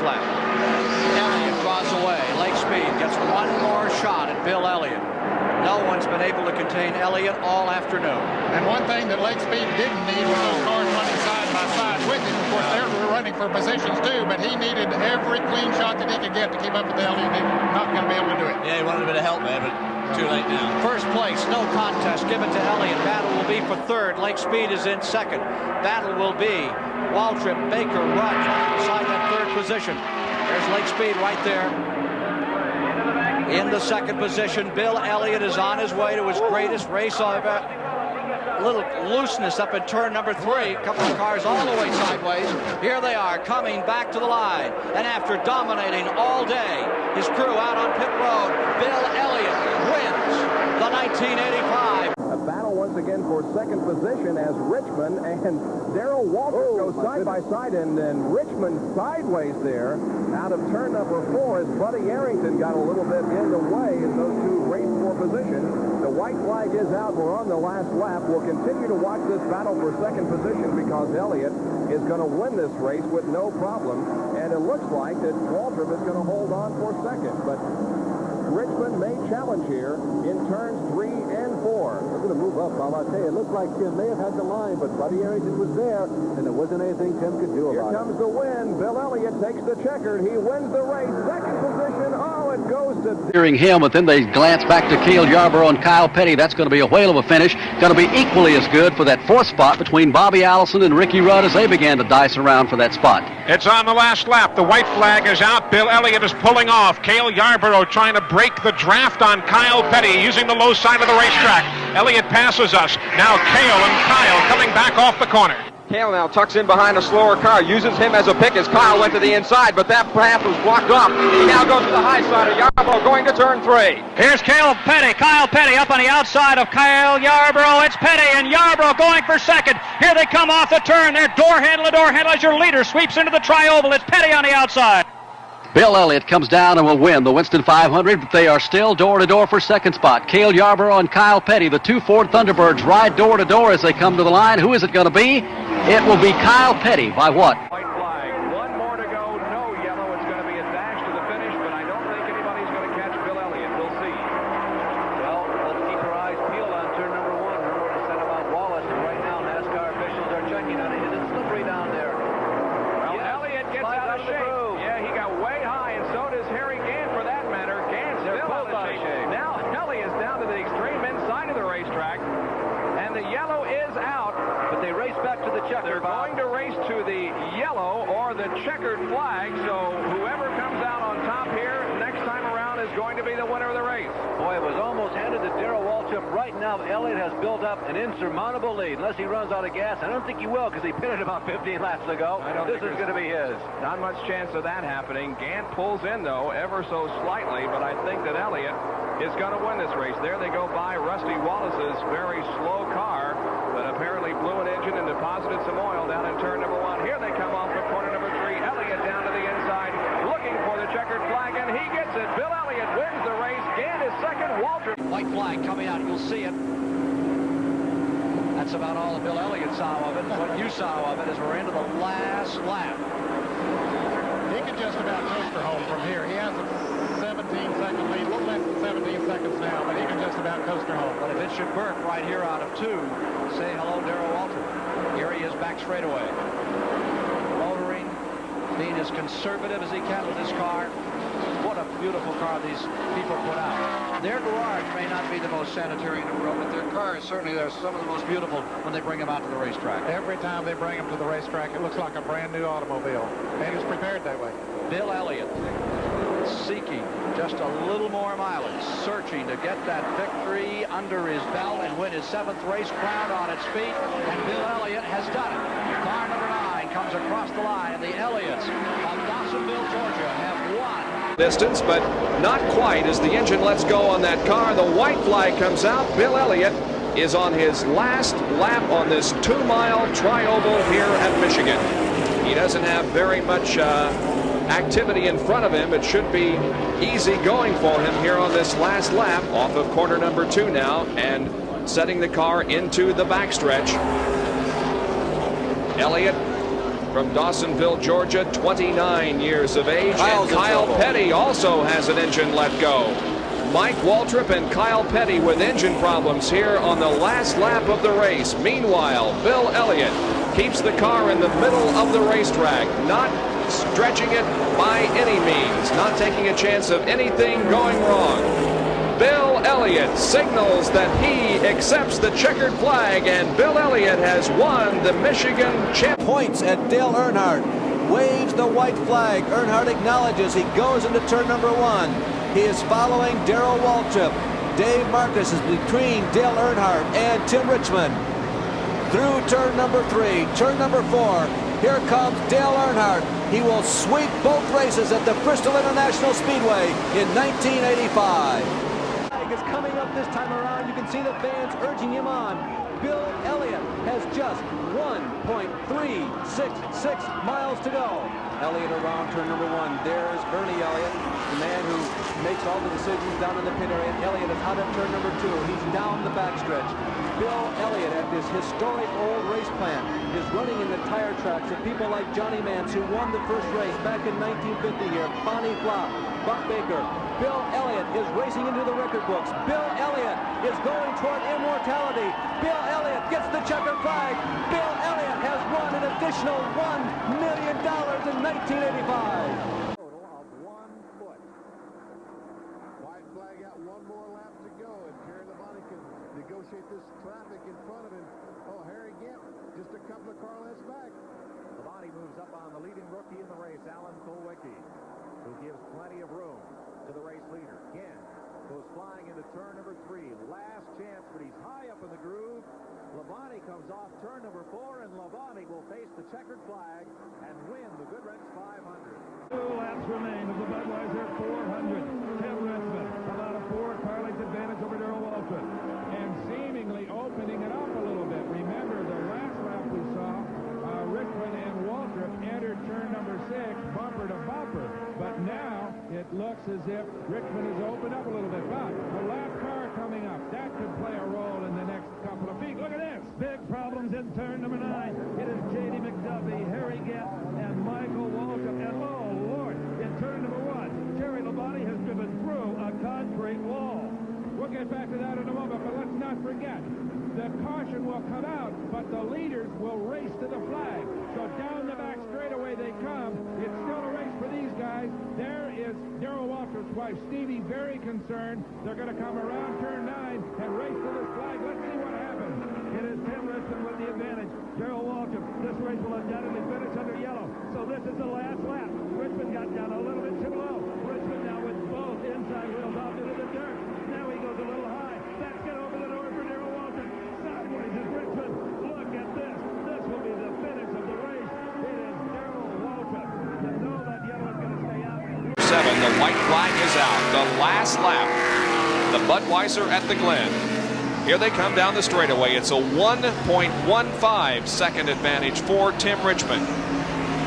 last lap. Elliott draws away. Lake Speed gets one more shot at Bill Elliott. No one's been able to contain Elliott all afternoon. And one thing that Lake Speed didn't need was those cars running side by side with him. Of course, they were running for positions too, but he needed every clean shot that he could get to keep up with Elliott. He's not going to be able to do it. Yeah, he wanted a bit of help there, but too late now. First place, no contest given to Elliott. Battle will be for third. Lake Speed is in second. Battle will be Waltrip, Baker, Rudd inside that third position. There's Lake Speed right there. In the second position, Bill Elliott is on his way to his greatest race ever. A little looseness up in turn number 3. A couple of cars all the way sideways. Here they are coming back to the line. And after dominating all day, his crew out on pit road, Bill Elliott wins the 1985. A battle once again for second position as Richmond and Darrell Waltrip go side by side, and then Richmond sideways there out of turn number 4 as Buddy Arrington got a little bit in the way as those two race for position. The white flag is out. We're on the last lap. We'll continue to watch this battle for second position because Elliott is going to win this race with no problem, and it looks like that Waltrip is going to hold on for second, but Richmond may challenge here in turns 3 and 4. We're going to move up, I'll tell you. It looks like Tim may have had the line, but Buddy Arrington was there, and there wasn't anything Tim could do about it. Here comes the win. Bill Elliott takes the checkered. He wins the race. Second position. Oh, it goes to... Hearing him, but then they glance back to Cale Yarborough and Kyle Petty. That's going to be a whale of a finish. Going to be equally as good for that fourth spot between Bobby Allison and Ricky Rudd as they began to dice around for that spot. It's on the last lap. The white flag is out. Bill Elliott is pulling off. Cale Yarborough trying to break the draft on Kyle Petty using the low side of the racetrack. Elliott passes us. Now Cale and Kyle coming back off the corner. Cale now tucks in behind a slower car, uses him as a pick as Kyle went to the inside, but that path was blocked off. He now goes to the high side of Yarborough going to turn 3. Here's Kyle Petty up on the outside of Kyle Yarborough. It's Petty and Yarborough going for second. Here they come off the turn. They're door handle as your leader sweeps into the tri-oval. It's Petty on the outside. Bill Elliott comes down and will win the Winston 500, but they are still door-to-door for second spot. Cale Yarborough and Kyle Petty, the two Ford Thunderbirds, ride door-to-door as they come to the line. Who is it going to be? It will be Kyle Petty. By what? White flag. One more to go. No yellow. It's going to be a dash to the finish, but I don't think anybody's going to catch Bill Elliott. We'll see. Well, let's keep our eyes peeled on turn number 1. Remember what I said about Wallace, and right now NASCAR officials are checking on it. It's slippery down there. Well, Elliott gets out of shape. Yeah, he got way high, and so does Harry Gant for that matter. Gant's still out of shape. Now Elliott's down to the extreme inside of the racetrack, and the yellow is out. But they race back to the checker. They're going to race to the yellow or the checkered flag, so whoever comes out on top here next time around is going to be the winner of the race. Boy, it was almost handed to Darrell Waltrip. Right now, Elliott has built up an insurmountable lead. Unless he runs out of gas. I don't think he will because he pitted about 15 laps ago. This is going to be his. Not much chance of that happening. Gant pulls in, though, ever so slightly, but I think that Elliott is going to win this race. There they go by Rusty Wallace's very slow car that apparently blew an engine and deposited some oil down in turn number 1. Here they come off of corner number 3. Elliott down to the inside, looking for the checkered flag, and he gets it. Bill Elliott wins the race. Gant is second. Waltrip. White flag coming out. You'll see it. That's about all that Bill Elliott saw of it. What you saw of it is we're into the last lap. He can just about coast her home from here. He has a 17-second lead, a little less than 17 seconds now, but he can just about coast her home. But if it should burp right here out of 2, say hello, Darrell Waltrip. Here he is back straightaway. Motoring, being as conservative as he can with his car. What a beautiful car these people put out. Their garage may not be the most sanitary in the world, but their cars certainly are some of the most beautiful when they bring them out to the racetrack. Every time they bring them to the racetrack, it looks like a brand new automobile. And it's prepared that way. Bill Elliott seeking just a little more mileage, searching to get that victory under his belt and win his 7th race, crown on its feet, and Bill Elliott has done it. Car number 9 comes across the line, and the Elliots of Dawsonville, Georgia have won. Distance, but not quite as the engine lets go on that car. The white flag comes out. Bill Elliott is on his last lap on this 2-mile tri-oval here at Michigan. He doesn't have very much activity in front of him. It should be easy going for him here on this last lap off of corner number 2 now and setting the car into the backstretch. Elliott from Dawsonville, Georgia, 29 years of age. Kyle's and Kyle in trouble. Petty also has an engine let go. Mike Waltrip and Kyle Petty with engine problems here on the last lap of the race. Meanwhile, Bill Elliott keeps the car in the middle of the racetrack, not stretching it by any means, not taking a chance of anything going wrong. Bill Elliott signals that he accepts the checkered flag, and Bill Elliott has won the Michigan Championship. Points at Dale Earnhardt. Waves the white flag. Earnhardt acknowledges he goes into turn number 1. He is following Darrell Waltrip. Dave Marcus is between Dale Earnhardt and Tim Richmond. Through turn number 3, turn number 4. Here comes Dale Earnhardt. He will sweep both races at the Bristol International Speedway in 1985. Flag is coming up this time around. You can see the fans urging him on. Bill Elliott has just 1.366 miles to go. Elliott around turn number 1. There's Ernie Elliott, the man who makes all the decisions down in the pit area. Elliott is out of turn number 2. He's down the backstretch. Bill Elliott at this historic old race plant is running in the tire tracks of people like Johnny Mance, who won the first race back in 1950 here. Bonnie Flop, Buck Baker. Bill Elliott is racing into the record books. Bill Elliott is going toward immortality. Bill Elliott gets the checkered flag. Bill Elliott has won an additional $1 million in 1985. Total of 1 foot. White flag out, one more lap to go, and Jerry Labonte can negotiate this traffic in front of him. Oh, Harry Gant, just a couple of car lengths back. Labonte moves up on the leading rookie in the race, Alan Kulwicki, who gives plenty of room to the race leader. Gant goes flying into turn number 3. Last chance, but he's high up in the groove. Labonte comes off turn number 4, and Labonte will face the checkered flag and win the Goodwrench 500. 2 laps remain of the Budweiser 400. Tim Richmond about a 4-car length advantage over Darrell Waltrip, and seemingly opening it up a little bit. Remember, the last lap we saw, Richmond and Waltrip entered turn number 6, bumper to bumper. But now it looks as if Richmond has opened up a little bit. But the last car coming up, that could play a role in the next couple of feet. Look at this. Big problems in turn number 9. It is J.D. McDuffie, Harry Gant, and Michael Waltrip. And oh, Lord, in turn number 1, Jerry Labonte has driven through a concrete wall. We'll get back to that in a moment, but let's not forget, the caution will come out, but the leaders will race to the flag. So down the back straightaway they come. It's still a race for these guys. There is Darrell Waltrip's wife, Stevie, very concerned. They're going to come around turn 9 and race to this flag. Let's see what happens. It is Tim Richmond with the advantage. Darrell Waltrip, this race will undoubtedly finish under yellow. So this is the last lap. Richmond got down a little bit too low. Richmond now with both inside wheels off into the dirt. Now he goes a little high. That's get over the door for Darrell Waltrip. Sideways is Richmond. Look at this. This will be the finish of the race. It is Darrell Waltrip. You know that yellow is going to stay out. 7, the white flag is out. The last lap, the Budweiser at the Glen. Here they come down the straightaway. It's a 1.15 second advantage for Tim Richmond.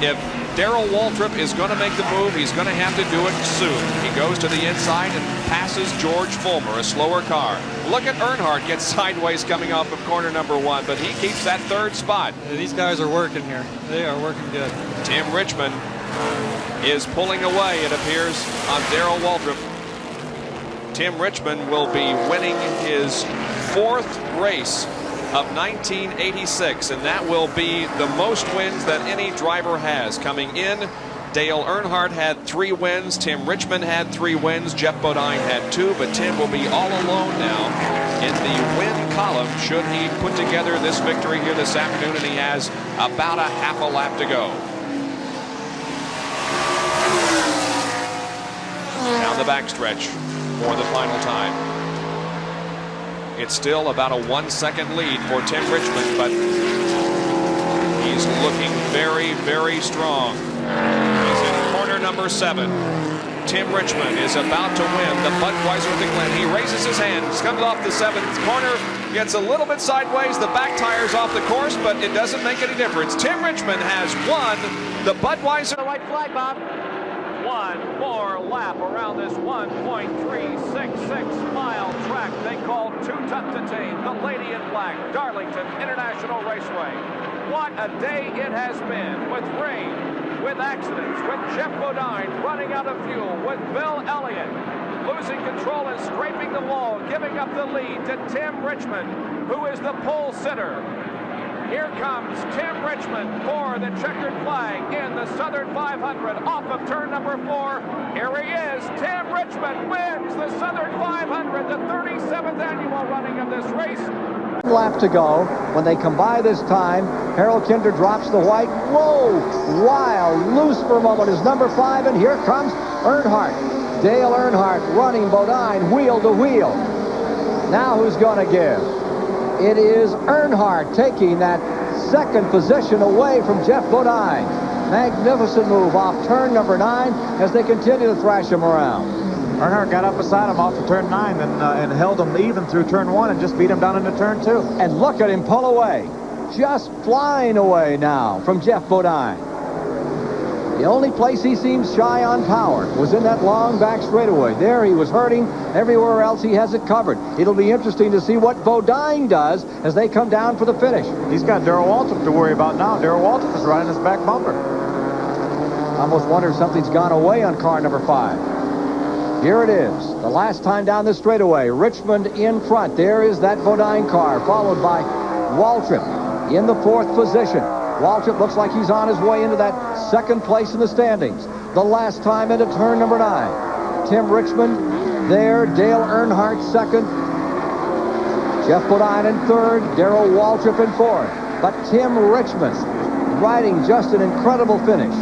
If Darrell Waltrip is going to make the move, he's going to have to do it soon. He goes to the inside and passes George Fulmer, a slower car. Look at Earnhardt get sideways coming off of corner number 1, but he keeps that 3rd spot. These guys are working here. They are working good. Tim Richmond is pulling away, it appears, on Darrell Waltrip. Tim Richmond will be winning his 4th race of 1986, and that will be the most wins that any driver has. Coming in, Dale Earnhardt had 3 wins, Tim Richmond had 3 wins, Jeff Bodine had 2, but Tim will be all alone now in the win column should he put together this victory here this afternoon, and he has about a half a lap to go. Down the backstretch for the final time. It's still about a 1-second lead for Tim Richmond, but he's looking very, very strong. He's in corner number 7. Tim Richmond is about to win the Budweiser at the Glen. He raises his hands, comes off the 7th corner, gets a little bit sideways. The back tire's off the course, but it doesn't make any difference. Tim Richmond has won the Budweiser. The white flag, Bob. One more lap around this 1.366-mile track they call Too Tough to Tame, the Lady in Black, Darlington International Raceway. what a day it has been, with rain, with accidents, with Jeff Bodine running out of fuel, with Bill Elliott losing control and scraping the wall, giving up the lead to Tim Richmond, who is the pole sitter. Here comes Tim Richmond for the checkered flag in the Southern 500 off of turn number 4. Here he is. Tim Richmond wins the Southern 500, the 37th annual running of this race. One lap to go. When they come by this time, Harold Kinder drops the white. Whoa! Wild, loose for a moment is number 5, and here comes Earnhardt. Dale Earnhardt running Bodine wheel to wheel. Now who's going to give? It is Earnhardt taking that second position away from Jeff Bodine. Magnificent move off turn number 9 as they continue to thrash him around. Earnhardt got up beside him off of turn 9 and held him even through turn 1 and just beat him down into turn 2. And look at him pull away. Just flying away now from Jeff Bodine. The only place he seems shy on power was in that long back straightaway. There he was hurting. Everywhere else he has it covered. It'll be interesting to see what Bodine does as they come down for the finish. He's got Darrell Waltrip to worry about now. Darrell Waltrip is riding his back bumper. Almost wonder if something's gone away on car number 5. Here it is. The last time down the straightaway. Richmond in front. There is that Bodine car, followed by Waltrip in the 4th position. Waltrip looks like he's on his way into that second place in the standings. The last time into turn number 9. Tim Richmond there. Dale Earnhardt second. Jeff Bodine in third. Darrell Waltrip in 4th. But Tim Richmond riding just an incredible finish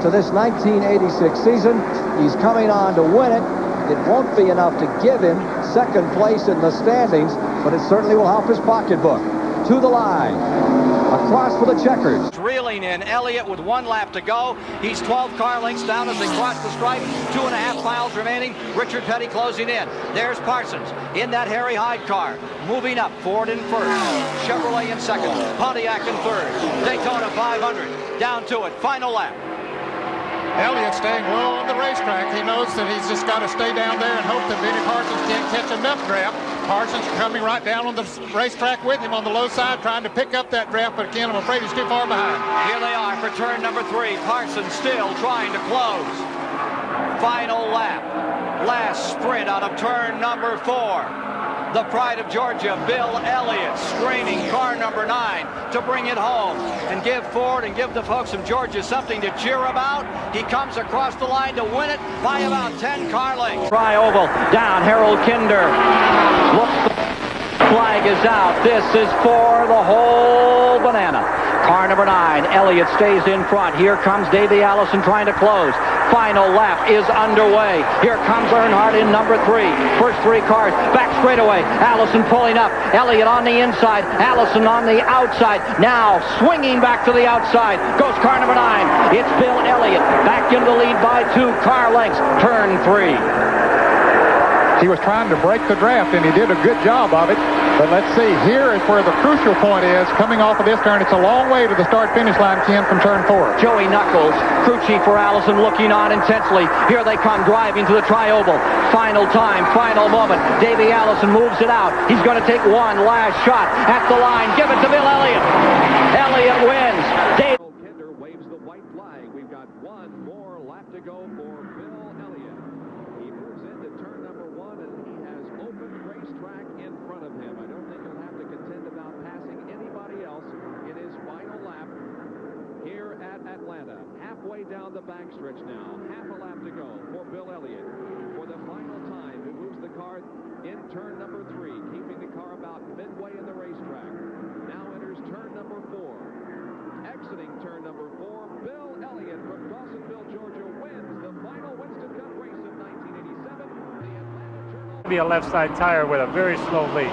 to this 1986 season. He's coming on to win it. It won't be enough to give him second place in the standings, but it certainly will help his pocketbook. To the line. Across for the checkers. Reeling in. Elliott with 1 lap to go. He's 12 car lengths down as they cross the stripe. 2.5 miles remaining. Richard Petty closing in. There's Parsons in that Harry Hyde car. Moving up. Ford in first. Chevrolet in second. Pontiac in third. Daytona 500. Down to it. Final lap. Elliott staying low on the racetrack. He knows that he's just got to stay down there and hope that Benny Parsons can't catch enough draft. Parsons coming right down on the racetrack with him on the low side, trying to pick up that draft, but again, I'm afraid he's too far behind. Here they are for turn number 3. Parsons still trying to close. Final lap. Last sprint out of turn number 4. The pride of Georgia, Bill Elliott, straining car number 9 to bring it home and give Ford and give the folks of Georgia something to cheer about. He comes across the line to win it by about 10 car lengths. Tri-oval down, Harold Kinder. Look, the flag is out. This is for the whole banana. Car number 9, Elliott stays in front. Here comes Davey Allison trying to close. Final lap is underway. Here comes Earnhardt in number 3. First 3 cars back straightaway. Allison pulling up. Elliott on the inside. Allison on the outside. Now swinging back to the outside goes car number 9. It's Bill Elliott back into the lead by 2 car lengths. Turn 3. He was trying to break the draft, and he did a good job of it. But let's see, here is where the crucial point is. Coming off of this turn, it's a long way to the start-finish line, Ken, from turn 4. Joey Knuckles, crew chief for Allison, looking on intensely. Here they come, driving to the tri-oval. Final time, final moment. Davey Allison moves it out. He's going to take one last shot at the line. Give it to Bill Elliott. Elliott wins. Kinder waves the white flag. We've got 1 more lap to go for Bill Elliott. He moves into turn number 1, and he has open racetrack in front of him. I don't think he'll have to contend about passing anybody else in his final lap here at Atlanta. Halfway down the backstretch now. Half a lap to go for Bill Elliott. For the final time, he moves the car in turn number 3, keeping the car about midway in the racetrack. Now enters turn number 4. Exiting turn number 4, Bill Elliott from Dawsonville, Georgia, wins the final Winston Cup race of 1987. The Atlanta Journal. Be a left side tire with a very slow lead.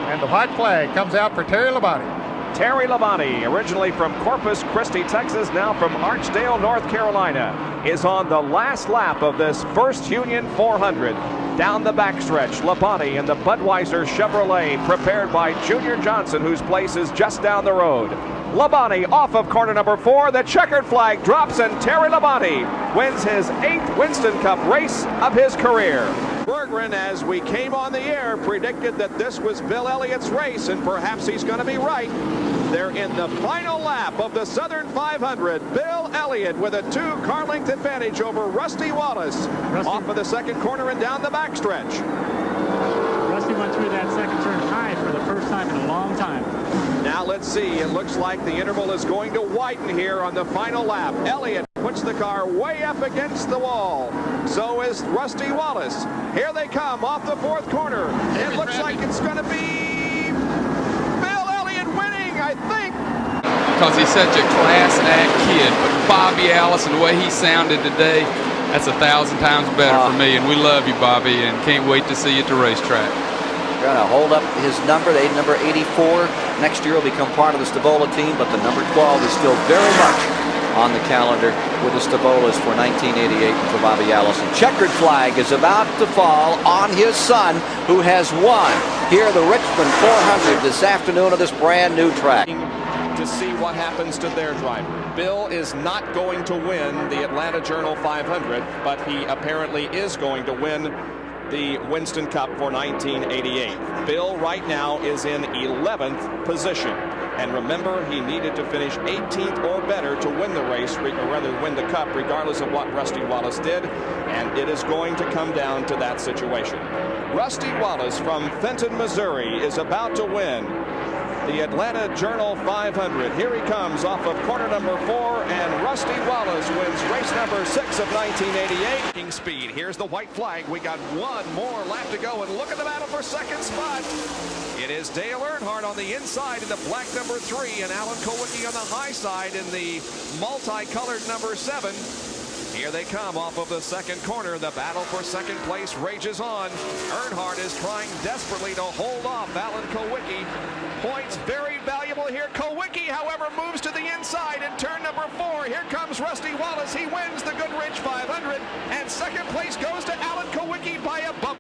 And the white flag comes out for Terry Labonte. Terry Labonte, originally from Corpus Christi, Texas, now from Archdale, North Carolina, is on the last lap of this First Union 400. Down the backstretch, Labonte in the Budweiser Chevrolet, prepared by Junior Johnson, whose place is just down the road. Labonte off of corner number 4. The checkered flag drops, and Terry Labonte wins his 8th Winston Cup race of his career. Berggren, as we came on the air, predicted that this was Bill Elliott's race, and perhaps he's going to be right. They're in the final lap of the Southern 500. Bill Elliott with a 2-car length advantage over Rusty Wallace. Off of the second corner and down the backstretch. Rusty went through that second turn high for the first time in a long time. Now let's see. It looks like the interval is going to widen here on the final lap. Elliott puts the car way up against the wall. So is Rusty Wallace. Here they come off the fourth corner. It looks like it's going to be Bill Elliott winning, I think. Because he's such a class act kid. But Bobby Allison, the way he sounded today, that's 1,000 times better for me. And we love you, Bobby, and can't wait to see you at the racetrack. Going to hold up his number, number 84. Next year will become part of the Stavola team, but the number 12 is still very much on the calendar with the Stavolas for 1988 for Bobby Allison. Checkered flag is about to fall on his son, who has won here the Richmond 400 this afternoon on this brand new track. To see what happens to their driver. Bill is not going to win the Atlanta Journal 500, but he apparently is going to win the Winston Cup for 1988. Bill right now is in 11th position. And remember, he needed to finish 18th or better to win the race, or rather win the Cup, regardless of what Rusty Wallace did. And it is going to come down to that situation. Rusty Wallace from Fenton, Missouri is about to win the Atlanta Journal 500. Here he comes off of corner number 4, and Rusty Wallace wins race number 6 of 1988. King speed. Here's the white flag. We got one more lap to go, and look at the battle for second spot. It is Dale Earnhardt on the inside in the black number 3, and Alan Kulwicki on the high side in the multicolored number 7. Here they come off of the second corner. The battle for second place rages on. Earnhardt is trying desperately to hold off Alan Kulwicki. Points very valuable here. Kulwicki, however, moves to the inside in turn number 4. Here comes Rusty Wallace. He wins the Goodrich 500.